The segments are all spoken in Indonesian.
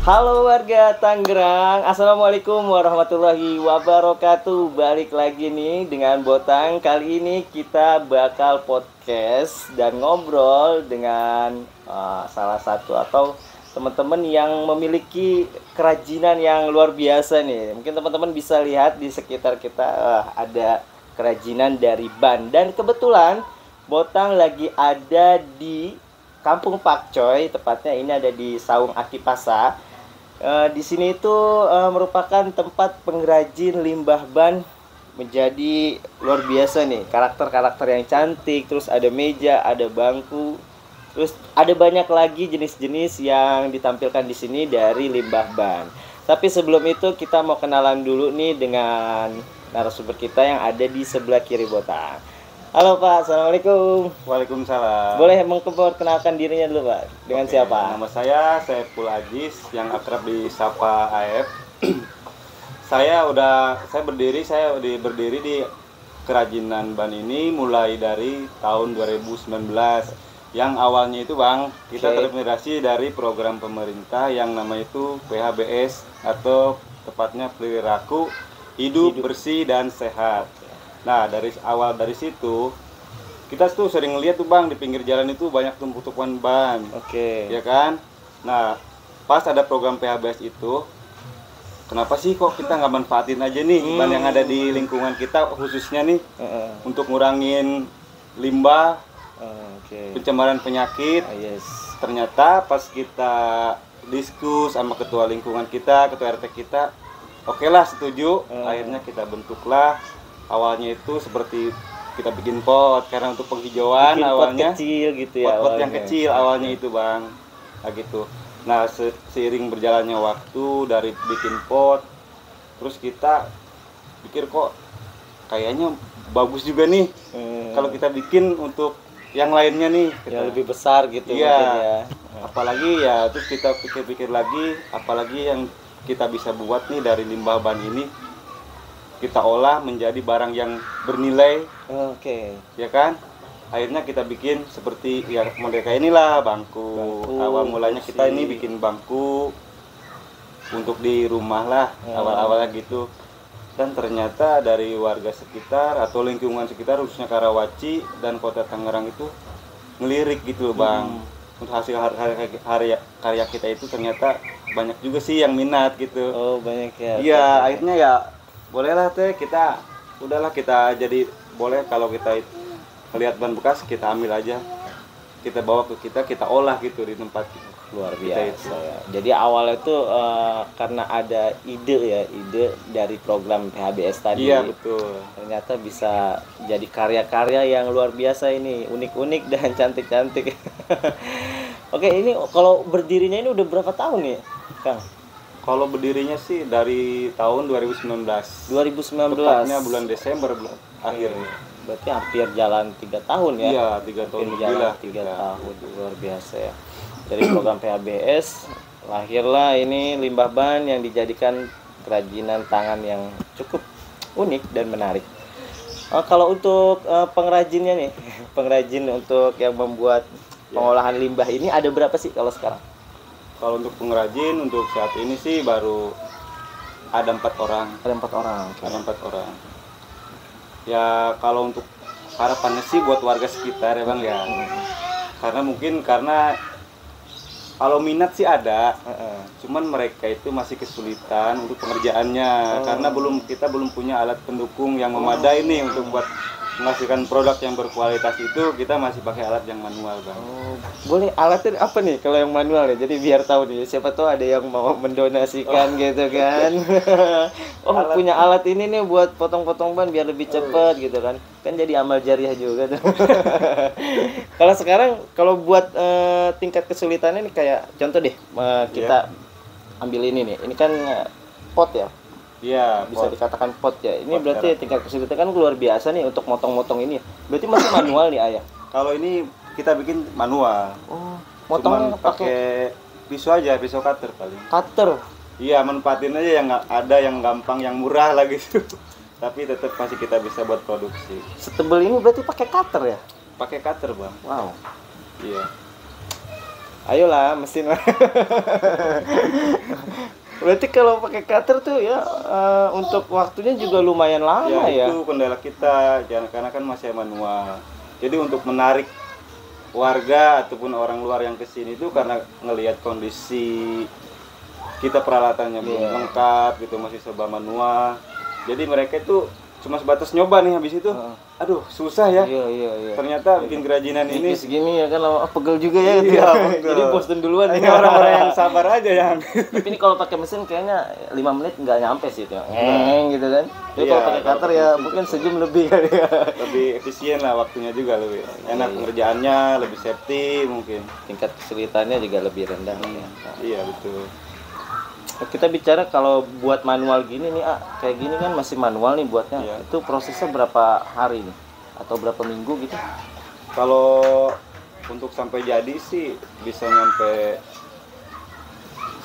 Halo warga Tangerang, Assalamualaikum warahmatullahi wabarakatuh. Balik lagi nih dengan Botang. Kali ini kita bakal podcast dan ngobrol dengan salah satu atau teman-teman yang memiliki kerajinan yang luar biasa nih. Mungkin teman-teman bisa lihat di sekitar kita ada kerajinan dari ban. Dan kebetulan Botang lagi ada di Kampung Pakcoy, tepatnya ini ada di Saung Akipasa. Di sini itu merupakan tempat pengrajin limbah ban, menjadi luar biasa nih, karakter-karakter yang cantik, terus ada meja, ada bangku, terus ada banyak lagi jenis-jenis yang ditampilkan di sini dari limbah ban. Tapi sebelum itu kita mau kenalan dulu nih dengan narasumber kita yang ada di sebelah kiri Botang. Halo Pak, Assalamualaikum. Waalaikumsalam. Boleh memperkenalkan dirinya dulu Pak, dengan siapa? Nama saya Saiful Ajis, yang akrab disapa AF. Saya berdiri di kerajinan ban ini mulai dari tahun 2019. Yang awalnya itu Bang, kita terinspirasi dari program pemerintah yang namanya itu PHBS, atau tepatnya perilaku hidup bersih dan sehat. Nah, dari situ kita tuh sering lihat tuh Bang, di pinggir jalan itu banyak tumpukan ban. Ya kan? Nah, pas ada program PHBS itu, kenapa sih kok kita nggak manfaatin aja nih ban yang ada di lingkungan kita, khususnya nih untuk ngurangin limbah, pencemaran penyakit. Ternyata pas kita diskus sama ketua lingkungan kita, ketua RT kita, oke lah setuju. Akhirnya kita bentuklah. Awalnya itu seperti kita bikin pot karena untuk penghijauan, awalnya pot kecil gitu ya, pot yang kecil awalnya itu Bang. Nah gitu. Nah seiring berjalannya waktu dari bikin pot, terus kita pikir kok kayaknya bagus juga nih kalau kita bikin untuk yang lainnya nih, yang lebih besar gitu. Iya. Apalagi ya terus kita pikir-pikir lagi, apalagi yang kita bisa buat nih dari limbah ban ini, kita olah menjadi barang yang bernilai. Ya kan? Akhirnya kita bikin seperti ya model kayak inilah, bangku. Awal mulanya kita ini bikin bangku untuk di rumah lah, awal-awalnya gitu. Dan ternyata dari warga sekitar atau lingkungan sekitar, khususnya Karawaci dan Kota Tangerang itu ngelirik gitu Bang. Untuk hasil karya kita itu ternyata banyak juga sih yang minat gitu. Oh, banyak ya. Iya, akhirnya ya bolehlah kita jadi boleh kalau kita lihat ban bekas kita ambil aja, kita bawa ke kita olah gitu di tempat luar biasa ya. Jadi awalnya itu karena ada ide dari program PHBS tadi. Iya betul. Ternyata bisa jadi karya-karya yang luar biasa ini, unik-unik dan cantik-cantik. Oke, ini kalau berdirinya ini udah berapa tahun ya Kang? Kalau berdirinya sih dari tahun 2019. Tepatnya bulan Desember akhir. Berarti hampir jalan 3 tahun ya? Iya, 3 tahun lebih lah. 3 tahun, luar biasa ya. Dari program PHBS lahirlah ini limbah ban yang dijadikan kerajinan tangan yang cukup unik dan menarik. Kalau untuk pengrajinnya nih, pengrajin untuk yang membuat pengolahan limbah ini ada berapa sih kalau sekarang? Kalau untuk pengrajin untuk saat ini sih baru ada 4 orang. Ada 4 orang. Ada 4 orang. Ya kalau untuk harapannya sih buat warga sekitar ya Bang ya. Karena kalau minat sih ada, cuman mereka itu masih kesulitan untuk pengerjaannya karena kita belum punya alat pendukung yang memadai nih untuk buat menghasilkan produk yang berkualitas itu. Kita masih pakai alat yang manual Bang. Boleh alatnya apa nih kalau yang manual ya? Jadi biar tahu nih, siapa tahu ada yang mau mendonasikan gitu kan. Punya alat ini nih buat potong-potong ban biar lebih cepat gitu kan. Kan jadi amal jariah juga tuh. Kalau sekarang kalau buat tingkat kesulitannya nih, kayak contoh deh, kita ambil ini nih. Ini kan pot ya. Iya, bisa dikatakan pot ya. Ini pot berarti tingkat kesulitan kan luar biasa nih untuk motong-motong ini. Berarti masih manual nih Ayah. Kalau ini kita bikin manual. Motongnya pakai pisau aja, pisau cutter paling. Cutter. Iya, manfaatin aja yang ada yang gampang, yang murah lagi gitu. Tapi tetap masih kita bisa buat produksi. Setebel ini berarti pakai cutter ya? Pakai cutter Bang. Wow. Iya. Ayolah mesin. Berarti kalau pakai cutter tuh ya untuk waktunya juga lumayan lama ya. Itu kendala kita, karena kan masih manual. Jadi untuk menarik warga ataupun orang luar yang kesini itu karena ngelihat kondisi kita peralatannya belum lengkap gitu, masih serba manual. Jadi mereka itu cuma sebatas nyoba nih, habis itu aduh susah ya. Iya. Ternyata bikin kerajinan ini segini ya kan pegel juga ya gitu. Iya, Jadi bosen duluan. Ini orang-orang yang sabar aja yang. Tapi ini kalau pakai mesin kayaknya 5 menit nggak nyampe sih itu. Gitu kan. Tapi kalau pakai cutter ya mungkin sejam lebih kali ya. Lebih efisien lah waktunya, juga lebih enak pengerjaannya, lebih safety mungkin. Tingkat kesulitannya juga lebih rendah ya. Iya betul. Kita bicara kalau buat manual gini nih, kayak gini kan masih manual nih buatnya. Iya. Itu prosesnya berapa hari nih? Atau berapa minggu gitu? Kalau untuk sampai jadi sih bisa nyampe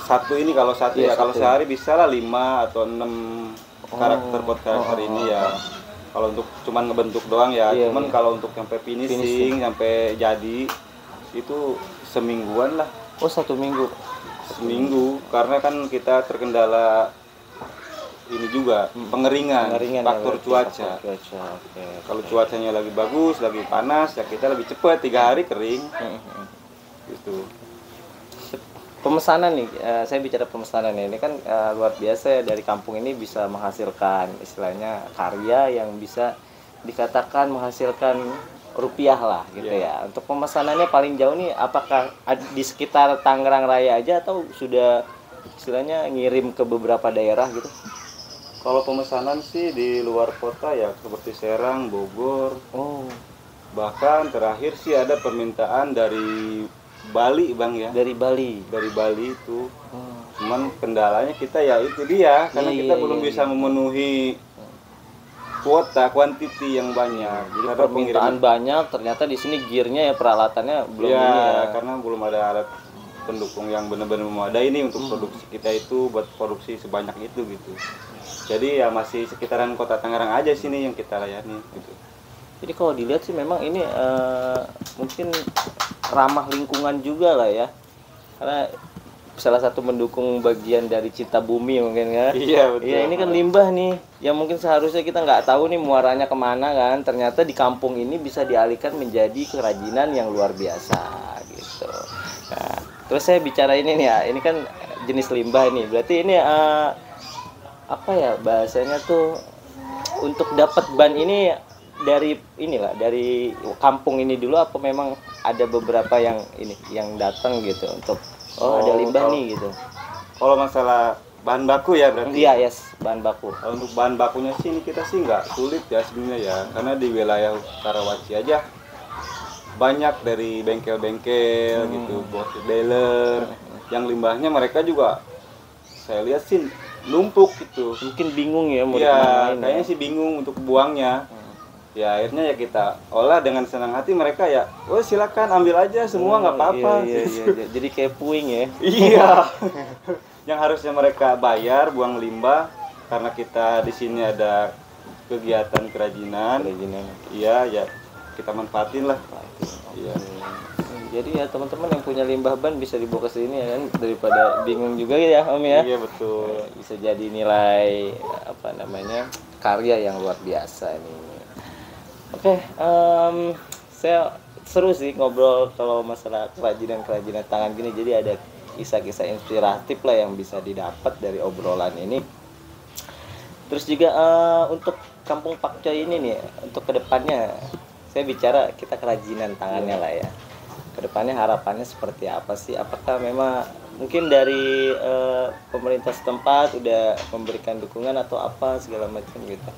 satu ini, kalau satu ya, kalau sehari bisa lah 5 atau 6 karakter karakter ini ya. Kalau untuk cuman ngebentuk doang ya, cuman kalau untuk sampai finishing sampai jadi itu semingguan lah. Oh, 1 minggu. Seminggu, karena kan kita terkendala ini juga pengeringan faktor cuaca. Kalau cuacanya lagi bagus, lagi panas ya kita lebih cepat, 3 hari kering. Gitu. Pemesanan nih, saya bicara pemesanan ini kan luar biasa ya, dari kampung ini bisa menghasilkan istilahnya karya yang bisa dikatakan menghasilkan rupiah lah gitu ya. Untuk pemesanannya paling jauh nih apakah di sekitar Tangerang Raya aja atau sudah istilahnya ngirim ke beberapa daerah gitu? Kalau pemesanan sih di luar kota ya, seperti Serang, Bogor. Bahkan terakhir sih ada permintaan dari Bali Bang ya. Dari Bali itu. Cuman kendalanya kita ya itu dia, karena kita belum bisa memenuhi kuota kuantiti yang banyak. Jadi permintaan banyak, ternyata di sini gearnya ya, peralatannya belum ya. Karena belum ada alat pendukung yang benar-benar memadai ini untuk produksi kita itu, buat produksi sebanyak itu gitu. Jadi ya masih sekitaran kota Tangerang aja sini yang kita layani gitu. Jadi kalau dilihat sih memang ini mungkin ramah lingkungan juga lah ya. Karena salah satu mendukung bagian dari Cinta Bumi mungkin ya. Iya betul. Iya, ini kan limbah nih yang mungkin seharusnya kita nggak tahu nih muaranya kemana kan. Ternyata di kampung ini bisa dialihkan menjadi kerajinan yang luar biasa gitu. Nah, terus saya bicara ini nih ya, ini kan jenis limbah nih. Berarti ini apa ya bahasanya tuh, untuk dapat ban ini dari dari kampung ini dulu, apa memang ada beberapa yang ini yang datang gitu untuk ada limbah nih gitu. Kalau masalah bahan baku ya berarti. Iya, bahan baku. Kalau untuk bahan bakunya sih ini kita sih nggak sulit ya sebenarnya ya, karena di wilayah Karawaci aja banyak dari bengkel-bengkel gitu, bos dealer yang limbahnya mereka juga saya lihat sih numpuk gitu. Mungkin bingung ya mau dikemanain. Kayaknya sih bingung untuk buangnya. Ya akhirnya ya kita olah dengan senang hati, mereka ya, silakan ambil aja semua, nggak apa-apa. Iya. Jadi kayak puing ya. Iya. Yang harusnya mereka bayar buang limbah, karena kita di sini ada kegiatan kerajinan. Iya, ya kita manfaatin lah. Iya. Jadi ya teman-teman yang punya limbah ban bisa dibawa ke sini ya kan, daripada bingung juga ya Om ya. Iya betul. Bisa jadi nilai karya yang luar biasa ini. Oke, saya seru sih ngobrol kalau masalah kerajinan tangan gini. Jadi ada kisah-kisah inspiratif lah yang bisa didapat dari obrolan ini. Terus juga untuk Kampung Pakcoy ini nih, untuk kedepannya saya bicara kita kerajinan tangannya lah ya. Kedepannya harapannya seperti apa sih? Apakah memang mungkin dari pemerintah setempat udah memberikan dukungan atau apa segala macam gitu?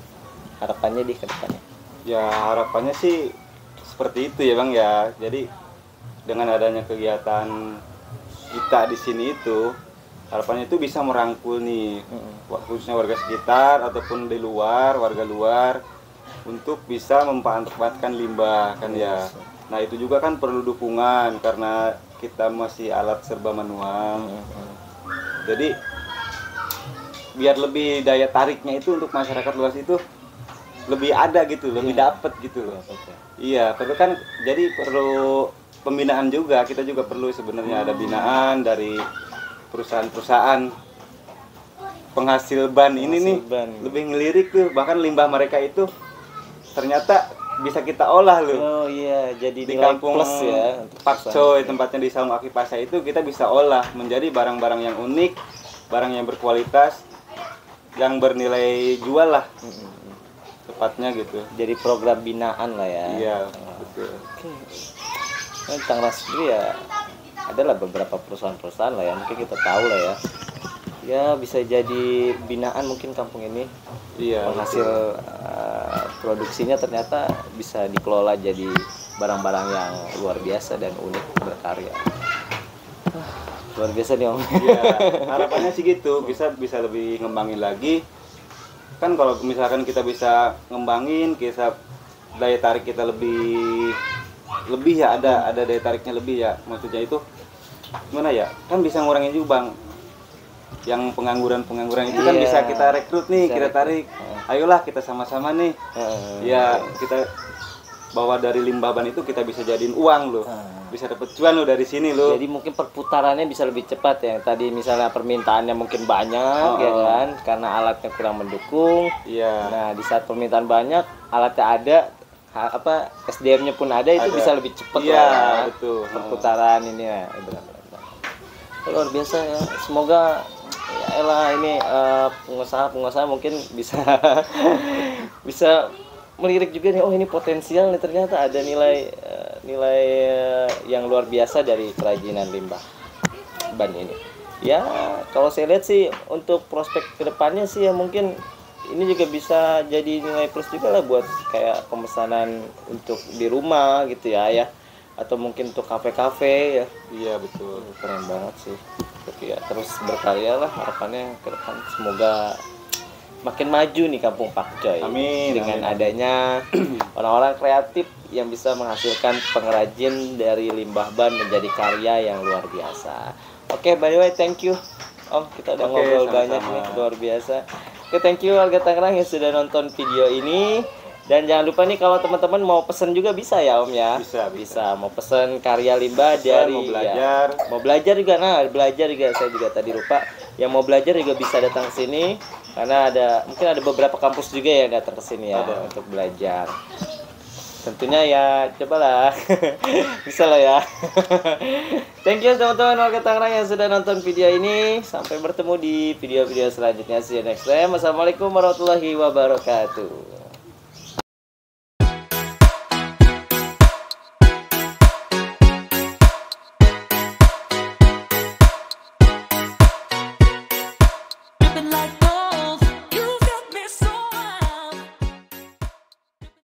Harapannya di kedepannya? Ya harapannya sih seperti itu ya Bang ya. Jadi dengan adanya kegiatan kita di sini itu, harapannya itu bisa merangkul nih khususnya warga sekitar ataupun di luar, warga luar, untuk bisa memanfaatkan limbah kan ya. Nah itu juga kan perlu dukungan karena kita masih alat serba manual. Jadi biar lebih daya tariknya itu untuk masyarakat luas itu lebih ada gitu, lebih dapat gitu loh. Iya, perlu kan, jadi perlu pembinaan juga, kita juga perlu sebenarnya ada binaan dari perusahaan-perusahaan penghasil ban ini nih. Lebih ngelirik tuh, bahkan limbah mereka itu ternyata bisa kita olah loh. Oh iya, jadi Di nilai kampung plus ya. Pak Coy, tempatnya di Saung Akipasa itu kita bisa olah menjadi barang-barang yang unik, barang yang berkualitas, yang bernilai jual lah. Tepatnya gitu. Jadi program binaan lah ya. Iya, betul. Oke. Nah, Tangerang sendiri ya adalah beberapa perusahaan-perusahaan lah ya, mungkin kita tahu lah ya. Ya bisa jadi binaan mungkin kampung ini. Iya. Penghasil produksinya ternyata bisa dikelola jadi barang-barang yang luar biasa dan unik berkarya. Luar biasa nih Om. Iya, harapannya sih gitu, bisa lebih ngembangin lagi. Kan kalau misalkan kita bisa ngembangin, kita daya tarik kita lebih ya, ada daya tariknya lebih ya. Maksudnya itu gimana ya? Kan bisa ngurangin juga Bang. Yang pengangguran itu kan bisa kita rekrut nih, kita tarik. Ayolah kita sama-sama nih. Ya, kita bawa dari limbah ban itu kita bisa jadiin uang loh. Bisa dapat cuan loh dari sini loh. Jadi mungkin perputarannya bisa lebih cepat ya. Tadi misalnya permintaannya mungkin banyak ya kan, karena alatnya kurang mendukung. Iya. Nah, di saat permintaan banyak, alatnya ada, SDM-nya pun ada, itu bisa lebih cepat lah. Betul. Perputaran ini ya. Luar biasa ya. Semoga ya elah ini pengusaha mungkin bisa bisa melirik juga nih, oh ini potensial nih, ternyata ada nilai yang luar biasa dari kerajinan limbah ban ini. Ya kalau saya lihat sih untuk prospek kedepannya sih ya mungkin ini juga bisa jadi nilai plus juga lah buat kayak pemesanan untuk di rumah gitu ya, atau mungkin untuk kafe-kafe ya. Iya betul. Keren banget sih. Tapi ya terus berkarya lah harapannya ke depan, semoga makin maju nih kampung Pak Coy. Amin. Dengan adanya orang-orang kreatif yang bisa menghasilkan pengrajin dari limbah ban menjadi karya yang luar biasa. Oke, by the way, thank you Om, kita udah ngobrol sama-sama. banyak nih, luar biasa. Oke, thank you warga Tangerang yang sudah nonton video ini. Dan jangan lupa nih kalau teman-teman mau pesen juga bisa ya Om ya. Bisa. Mau pesen karya limbah dari mau belajar. Ya, mau belajar juga. Nah, belajar juga saya juga tadi lupa. Yang mau belajar juga bisa datang ke sini karena mungkin ada beberapa kampus juga yang datang ke sini ya untuk belajar. Tentunya ya cobalah. Bisa lah ya. Thank you teman-teman warga Tangerang yang sudah nonton video ini. Sampai bertemu di video-video selanjutnya. See you next time. Wassalamualaikum warahmatullahi wabarakatuh.